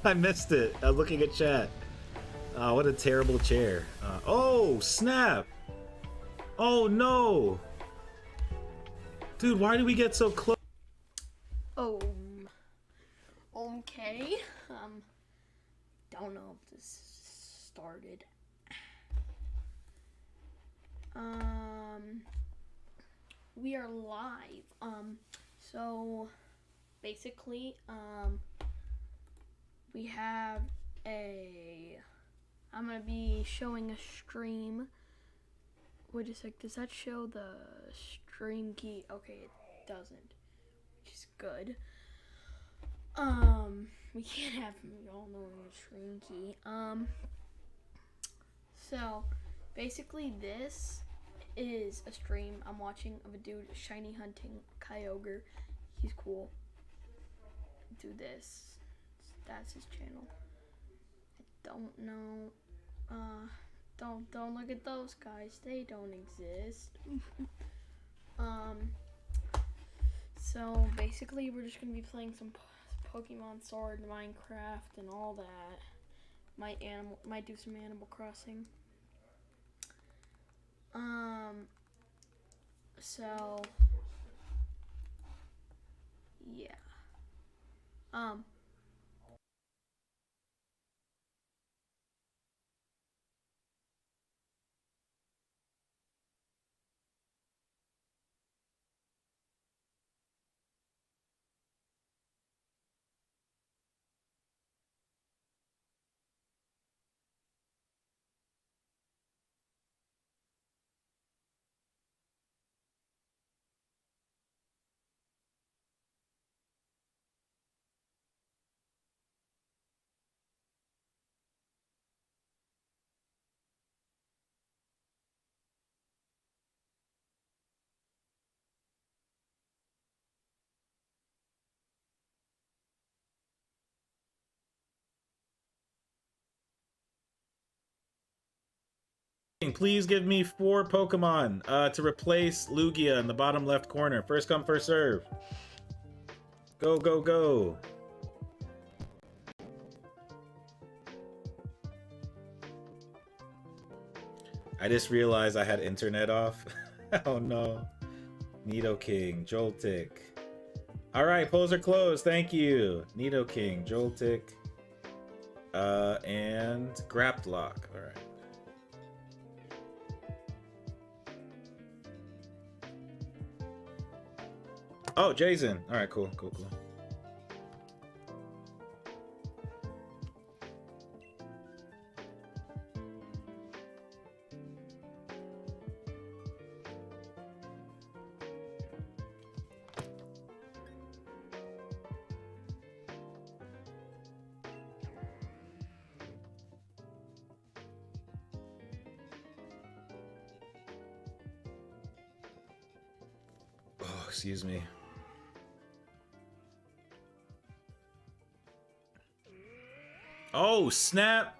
I missed it. I'm looking at chat. What a terrible chair. Oh, snap. Oh, no. Dude, why do we get so close? Okay. Don't know if this started. We are live. So basically, we have I'm gonna be showing a stream. Wait a sec, does that show the stream key? Okay, it doesn't, which is good. We can't have y'all knowing the stream key. So basically this is a stream I'm watching of a dude shiny hunting Kyogre. He's cool. Do this. That's his channel. I don't know. Don't look at those guys. They don't exist. So basically we're just gonna be playing some Pokemon Sword, Minecraft, and all that. Might do some Animal Crossing. So yeah. Please give me 4 Pokemon to replace Lugia in the bottom left corner. First come, first serve. Go, go, go. I just realized I had internet off. Oh no. Nidoking, Joltik. Alright, polls are closed. Thank you. Nidoking, Joltik, and Graplock. Alright. Oh, Jason. Alright, cool, cool, cool. Oh, excuse me. Oh, snap.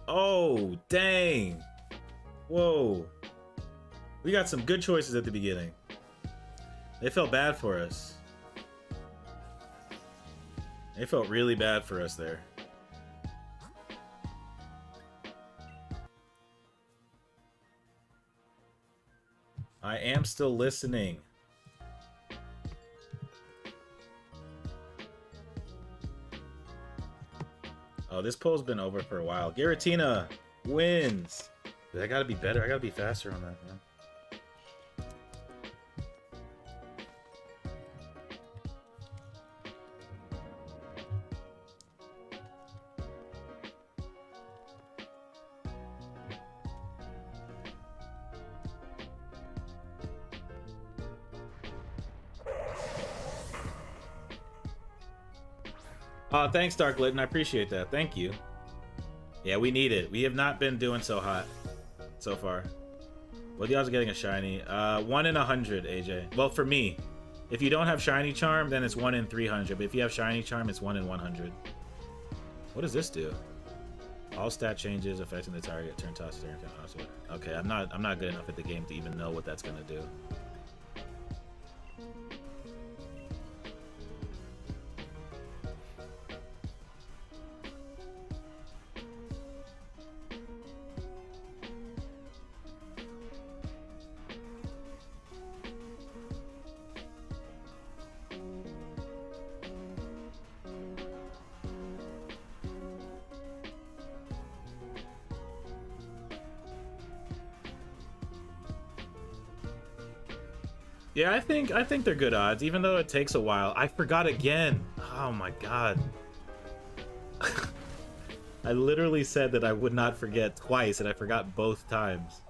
Oh, dang. Whoa. We got some good choices at the beginning. They felt bad for us. They felt really bad for us there. I am still listening. Oh, this poll's been over for a while. Giratina wins. Dude, I gotta be better. I gotta be faster on that, man. Thanks, Dark Litten. I appreciate that. Thank you. Yeah, we need it. We have not been doing so hot so far. Well, the odds of getting a shiny. 1 in 100, AJ. Well, for me. If you don't have shiny charm, then it's 1 in 300. But if you have shiny charm, it's 1 in 100. What does this do? All stat changes affecting the target. Turn toss. Okay, I'm not good enough at the game to even know what that's gonna do. Yeah, I think they're good odds, even though it takes a while. I forgot again. Oh my god. I literally said that I would not forget twice, and I forgot both times.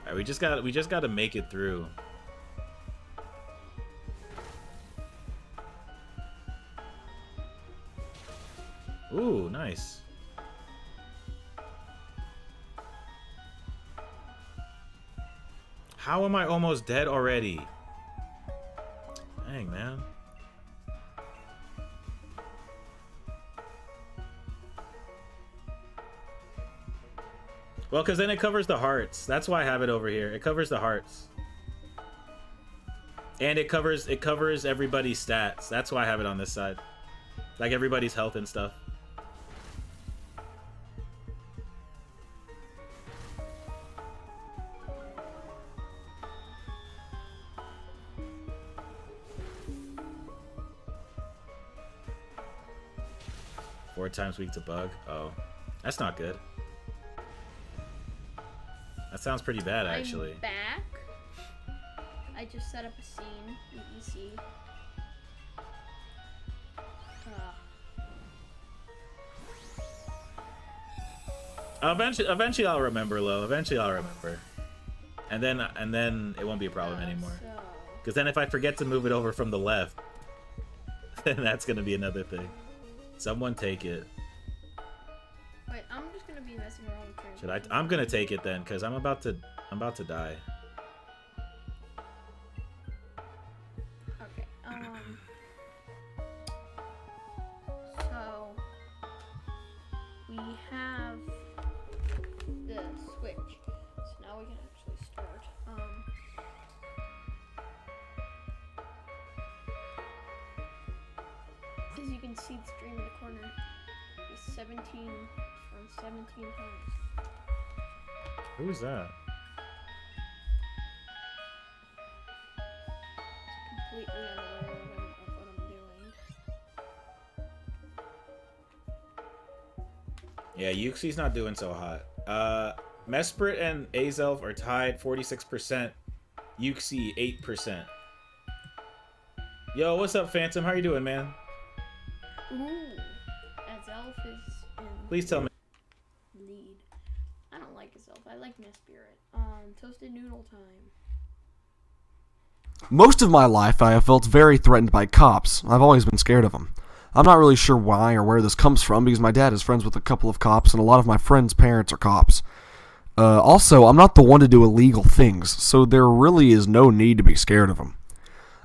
Alright, we just got to make it through. Ooh, nice. How am I almost dead already? Dang, man. Well, because then it covers the hearts. That's why I have it over here. It covers the hearts. And it covers everybody's stats. That's why I have it on this side. Like everybody's health and stuff. Four times weak to bug. Oh, that's not good. That sounds pretty bad, actually. I'm back. I just set up a scene. You can see. Eventually I'll remember, Lo. Eventually I'll remember. And then it won't be a problem anymore. Because then if I forget to move it over from the left, then that's gonna be another thing. Someone take it. Wait, I'm just gonna be messing around with translation. Should I? I'm gonna take it then, because I'm about to die. Okay. So we have the switch. So now we can actually start. As you can see, the stream in the corner is 17 from 17 homes. Who's that? Completely unaware of what I'm doing. Yeah, Yuxi's not doing so hot. Mesprit and Azelf are tied 46%. Yuxi 8%. Yo, what's up, Phantom? How you doing, man? Ooh, Azelf is in Please tell me. lead. I don't like Azelf. I like Mesprit. Toasted noodle time. Most of my life, I have felt very threatened by cops. I've always been scared of them. I'm not really sure why or where this comes from, because my dad is friends with a couple of cops, and a lot of my friends' parents are cops. Also, I'm not the one to do illegal things, so there really is no need to be scared of them.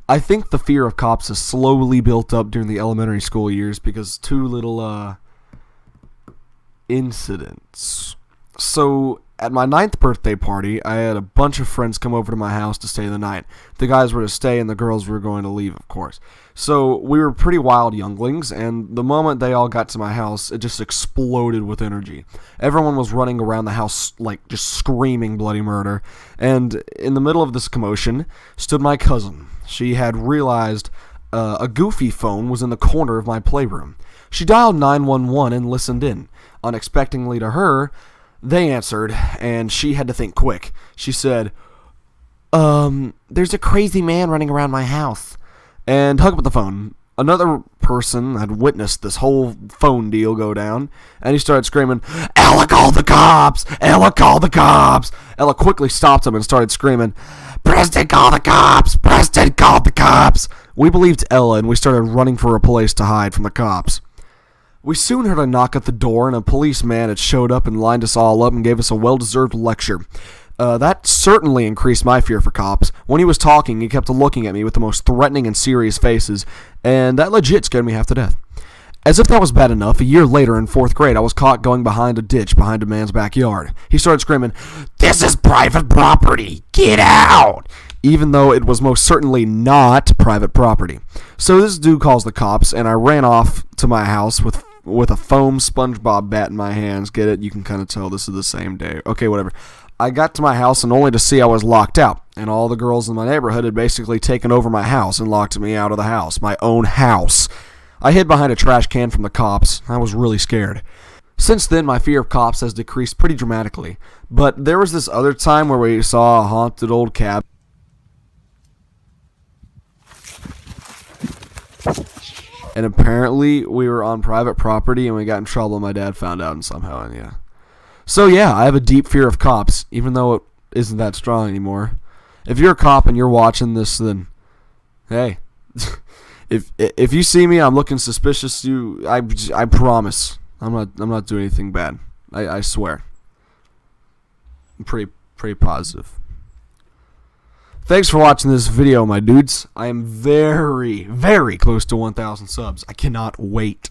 I think the fear of cops has slowly built up during the elementary school years because two little, incidents. So, at my 9th birthday party, I had a bunch of friends come over to my house to stay the night. The guys were to stay and the girls were going to leave, of course. So, we were pretty wild younglings, and the moment they all got to my house, it just exploded with energy. Everyone was running around the house, like, just screaming bloody murder. And in the middle of this commotion stood my cousin. She had realized a goofy phone was in the corner of my playroom. She dialed 911 and listened in. Unexpectedly to her, they answered, and she had to think quick. She said, there's a crazy man running around my house, and hung up the phone. Another person had witnessed this whole phone deal go down, and he started screaming, Ella, call the cops! Ella, call the cops! Ella quickly stopped him and started screaming, Preston, call the cops! Preston, call the cops! We believed Ella, and we started running for a place to hide from the cops. We soon heard a knock at the door, and a policeman had showed up and lined us all up and gave us a well-deserved lecture. That certainly increased my fear for cops. When he was talking, he kept looking at me with the most threatening and serious faces, and that legit scared me half to death. As if that was bad enough, a year later in 4th grade, I was caught going behind a ditch behind a man's backyard. He started screaming, This is private property! Get out! Even though it was most certainly not private property. So this dude calls the cops, and I ran off to my house with a foam SpongeBob bat in my hands. Get it? You can kind of tell this is the same day. Okay, whatever. I got to my house and only to see I was locked out, and all the girls in my neighborhood had basically taken over my house and locked me out of the house, my own house. I hid behind a trash can from the cops. I was really scared. Since then, my fear of cops has decreased pretty dramatically, But there was this other time where we saw a haunted old cabin. And apparently we were on private property and we got in trouble and my dad found out and somehow, and yeah. So yeah, I have a deep fear of cops, even though it isn't that strong anymore. If you're a cop and you're watching this, then hey, if you see me, I'm looking suspicious. I promise, I'm not doing anything bad. I swear. I'm pretty positive. Thanks for watching this video, my dudes. I am very, very close to 1,000 subs. I cannot wait,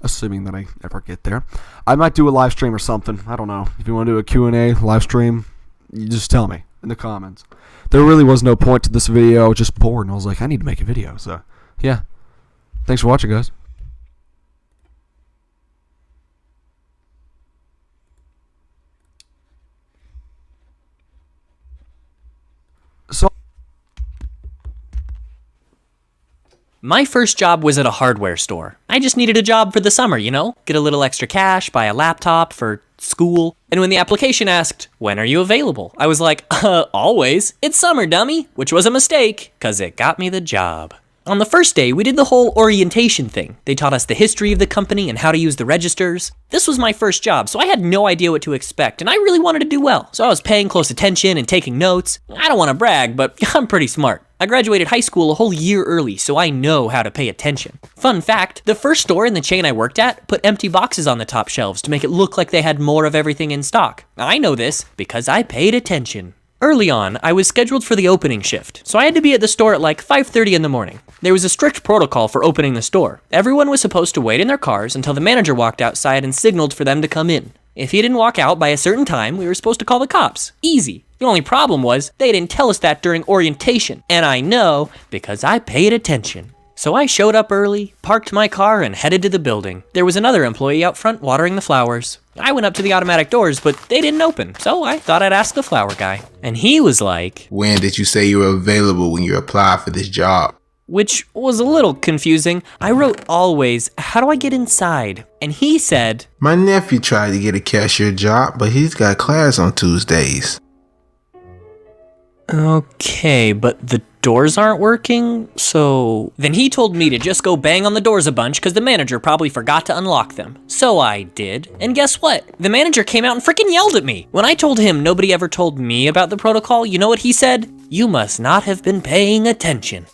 assuming that I ever get there. I might do a live stream or something. I don't know. If you want to do a Q&A live stream, you just tell me in the comments. There really was no point to this video. I was just bored, and I was like, I need to make a video. So, yeah. Thanks for watching, guys. So, my first job was at a hardware store. I just needed a job for the summer, you know? Get a little extra cash, buy a laptop for school. And when the application asked, when are you available? I was like, always. It's summer, dummy. Which was a mistake, because it got me the job. On the first day, we did the whole orientation thing. They taught us the history of the company and how to use the registers. This was my first job, so I had no idea what to expect, and I really wanted to do well. So I was paying close attention and taking notes. I don't want to brag, but I'm pretty smart. I graduated high school a whole year early, so I know how to pay attention. Fun fact, the first store in the chain I worked at put empty boxes on the top shelves to make it look like they had more of everything in stock. I know this because I paid attention. Early on, I was scheduled for the opening shift, so I had to be at the store at like 5:30 in the morning. There was a strict protocol for opening the store. Everyone was supposed to wait in their cars until the manager walked outside and signaled for them to come in. If he didn't walk out by a certain time, we were supposed to call the cops. Easy. The only problem was, they didn't tell us that during orientation, and I know because I paid attention. So I showed up early, parked my car, and headed to the building. There was another employee out front watering the flowers. I went up to the automatic doors, but they didn't open, so I thought I'd ask the flower guy. And he was like, when did you say you were available when you applied for this job? Which was a little confusing. I wrote always, how do I get inside? And he said, my nephew tried to get a cashier job, but he's got class on Tuesdays. Okay, but the doors aren't working, so... Then he told me to just go bang on the doors a bunch because the manager probably forgot to unlock them. So I did, and guess what? The manager came out and freaking yelled at me. When I told him nobody ever told me about the protocol, you know what he said? You must not have been paying attention.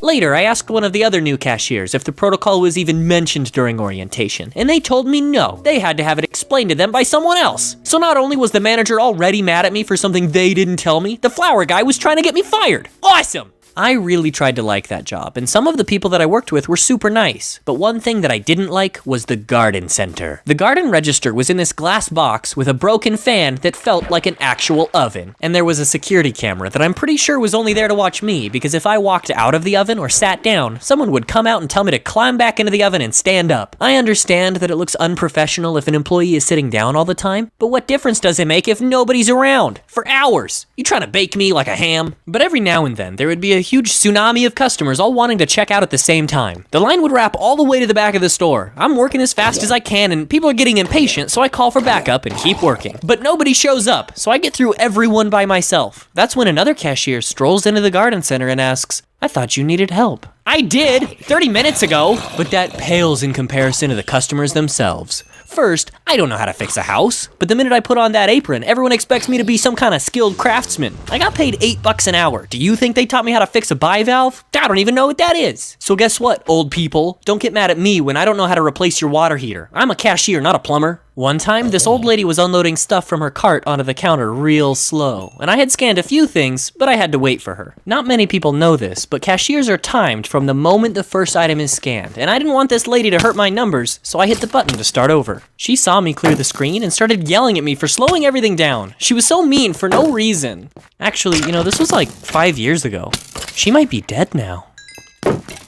Later, I asked one of the other new cashiers if the protocol was even mentioned during orientation, and they told me no, they had to have it explained to them by someone else. So not only was the manager already mad at me for something they didn't tell me, the flower guy was trying to get me fired. Awesome! I really tried to like that job, and some of the people that I worked with were super nice, but one thing that I didn't like was the garden center. The garden register was in this glass box with a broken fan that felt like an actual oven, and there was a security camera that I'm pretty sure was only there to watch me, because if I walked out of the oven or sat down, someone would come out and tell me to climb back into the oven and stand up. I understand that it looks unprofessional if an employee is sitting down all the time, but what difference does it make if nobody's around? For hours. You trying to bake me like a ham? But every now and then, there would be a huge tsunami of customers all wanting to check out at the same time. The line would wrap all the way to the back of the store. I'm working as fast as I can and people are getting impatient, so I call for backup and keep working. But nobody shows up, so I get through everyone by myself. That's when another cashier strolls into the garden center and asks, I thought you needed help. I did, 30 minutes ago, but that pales in comparison to the customers themselves. First, I don't know how to fix a house, but the minute I put on that apron, everyone expects me to be some kind of skilled craftsman. I got paid $8 an hour. Do you think they taught me how to fix a bivalve? I don't even know what that is. So guess what, old people? Don't get mad at me when I don't know how to replace your water heater. I'm a cashier, not a plumber. One time, this old lady was unloading stuff from her cart onto the counter real slow, and I had scanned a few things, but I had to wait for her. Not many people know this, but cashiers are timed from the moment the first item is scanned, and I didn't want this lady to hurt my numbers, so I hit the button to start over. She saw me clear the screen and started yelling at me for slowing everything down. She was so mean for no reason. Actually, you know, this was like 5 years ago. She might be dead now.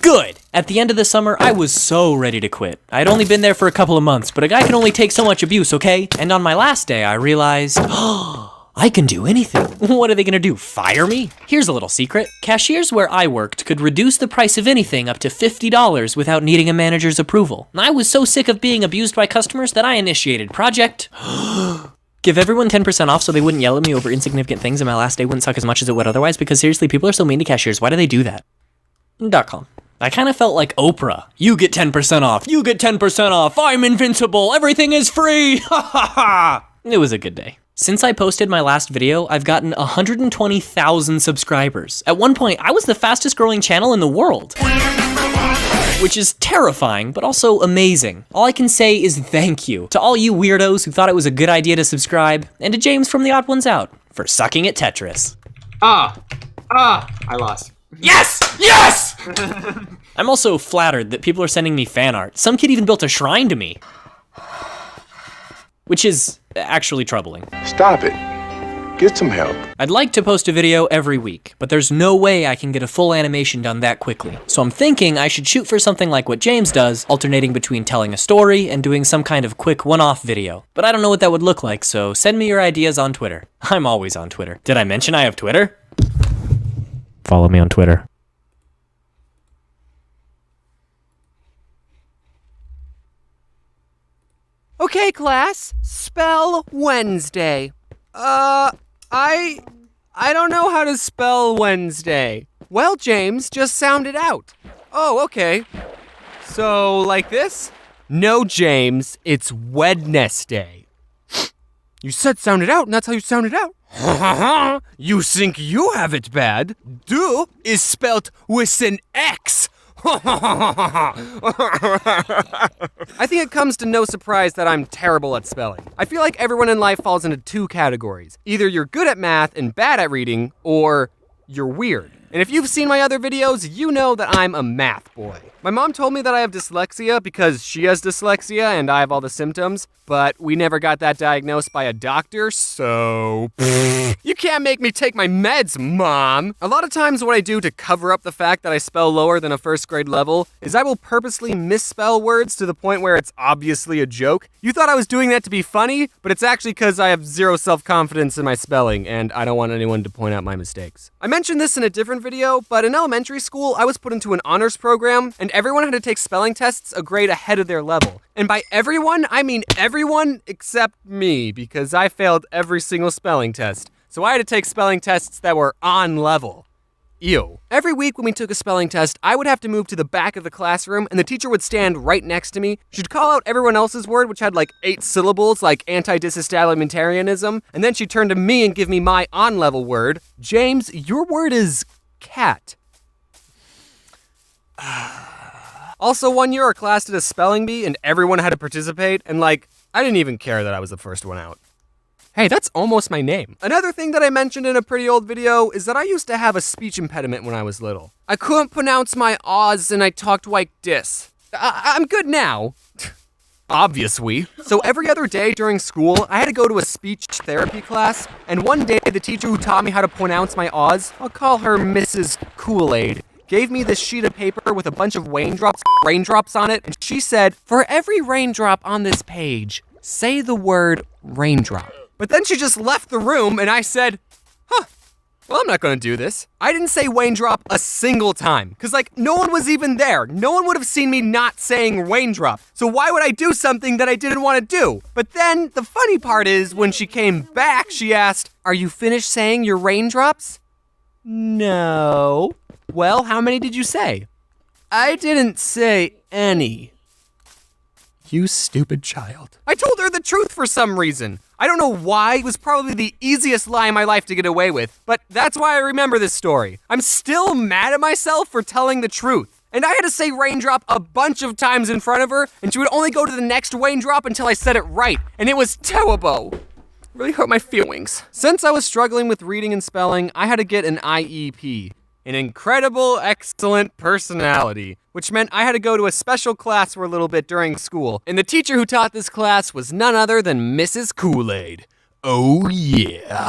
Good! At the end of the summer, I was so ready to quit. I'd only been there for a couple of months, but a guy can only take so much abuse, okay? And on my last day, I realized, I can do anything. What are they gonna do, fire me? Here's a little secret. Cashiers where I worked could reduce the price of anything up to $50 without needing a manager's approval. I was so sick of being abused by customers that I initiated Project Give everyone 10% off so they wouldn't yell at me over insignificant things and my last day wouldn't suck as much as it would otherwise, because seriously, people are so mean to cashiers. Why do they do that? .com. I kind of felt like Oprah. You get 10% off. You get 10% off. I'm invincible. Everything is free. Ha ha ha. It was a good day. Since I posted my last video, I've gotten 120,000 subscribers. At one point, I was the fastest growing channel in the world. Which is terrifying, but also amazing. All I can say is thank you to all you weirdos who thought it was a good idea to subscribe, and to James from The Odd Ones Out for sucking at Tetris. I lost. Yes! Yes! I'm also flattered that people are sending me fan art. Some kid even built a shrine to me. Which is actually troubling. Stop it. Get some help. I'd like to post a video every week, but there's no way I can get a full animation done that quickly. So I'm thinking I should shoot for something like what James does, alternating between telling a story and doing some kind of quick one-off video. But I don't know what that would look like, so send me your ideas on Twitter. I'm always on Twitter. Did I mention I have Twitter? Follow me on Twitter. Okay, class. Spell Wednesday. I don't know how to spell Wednesday. Well, James, just sound it out. Oh, okay. So, like this? No, James, it's Wednesday. You said sound it out, and that's how you sound it out. You think you have it bad? Do is spelt with an X. I think it comes to no surprise that I'm terrible at spelling. I feel like everyone in life falls into two categories. Either you're good at math and bad at reading, or you're weird. And if you've seen my other videos, you know that I'm a math boy. My mom told me that I have dyslexia because she has dyslexia and I have all the symptoms, but we never got that diagnosed by a doctor, so you can't make me take my meds, Mom. A lot of times what I do to cover up the fact that I spell lower than a first grade level is I will purposely misspell words to the point where it's obviously a joke. You thought I was doing that to be funny, but it's actually because I have zero self-confidence in my spelling and I don't want anyone to point out my mistakes. I mentioned this in a different video, but in elementary school, I was put into an honors program and everyone had to take spelling tests a grade ahead of their level. And by everyone, I mean everyone except me, because I failed every single spelling test. So I had to take spelling tests that were on level. Ew. Every week when we took a spelling test, I would have to move to the back of the classroom and the teacher would stand right next to me. She'd call out everyone else's word, which had like 8 syllables, like anti-disestablimentarianism, and then she'd turn to me and give me my on-level word. James, your word is cat. Also, one year our class did a spelling bee and everyone had to participate, and I didn't even care that I was the first one out. Hey, that's almost my name. Another thing that I mentioned in a pretty old video is that I used to have a speech impediment when I was little. I couldn't pronounce my O's and I talked like this. I'm good now. Obviously. So every other day during school, I had to go to a speech therapy class, and one day the teacher who taught me how to pronounce my O's, I'll call her Mrs. Kool-Aid, gave me this sheet of paper with a bunch of raindrops on it, and she said, for every raindrop on this page, say the word raindrop. But then she just left the room, and I said, well, I'm not gonna do this. I didn't say raindrop a single time, because no one was even there. No one would have seen me not saying raindrop. So why would I do something that I didn't want to do? But then, the funny part is, when she came back, she asked, are you finished saying your raindrops? No. Well, how many did you say? I didn't say any. You stupid child. I told her the truth for some reason. I don't know why. It was probably the easiest lie in my life to get away with, but that's why I remember this story. I'm still mad at myself for telling the truth. And I had to say raindrop a bunch of times in front of her, and she would only go to the next raindrop until I said it right, and it was terrible. Really hurt my feelings. Since I was struggling with reading and spelling, I had to get an IEP. An incredible, excellent personality, which meant I had to go to a special class for a little bit during school. And the teacher who taught this class was none other than Mrs. Kool-Aid. Oh yeah.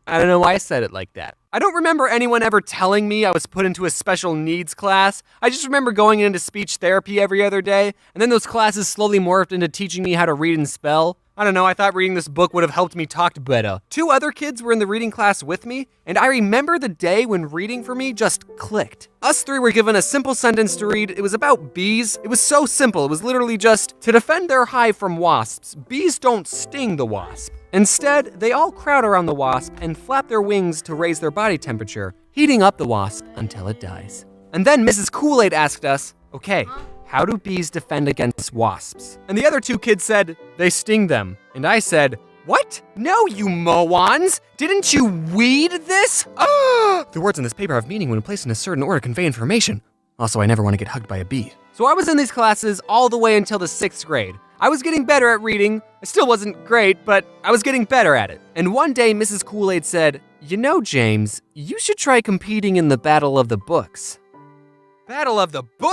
I don't know why I said it like that. I don't remember anyone ever telling me I was put into a special needs class. I just remember going into speech therapy every other day, and then those classes slowly morphed into teaching me how to read and spell. I don't know, I thought reading this book would have helped me talk better. 2 other kids were in the reading class with me, and I remember the day when reading for me just clicked. Us 3 were given a simple sentence to read. It was about bees. It was so simple. It was literally just, to defend their hive from wasps, bees don't sting the wasp. Instead, they all crowd around the wasp and flap their wings to raise their body temperature, heating up the wasp until it dies. And then Mrs. Kool-Aid asked us, okay, how do bees defend against wasps? And the other two kids said, they sting them. And I said, what? No, you moans! Didn't you weed this? Ah! The words in this paper have meaning when placed in a certain order to convey information. Also, I never want to get hugged by a bee. So I was in these classes all the way until the 6th grade. I was getting better at reading. I still wasn't great, but I was getting better at it. And one day, Mrs. Kool-Aid said, you know, James, you should try competing in the Battle of the Books. Battle of the Books?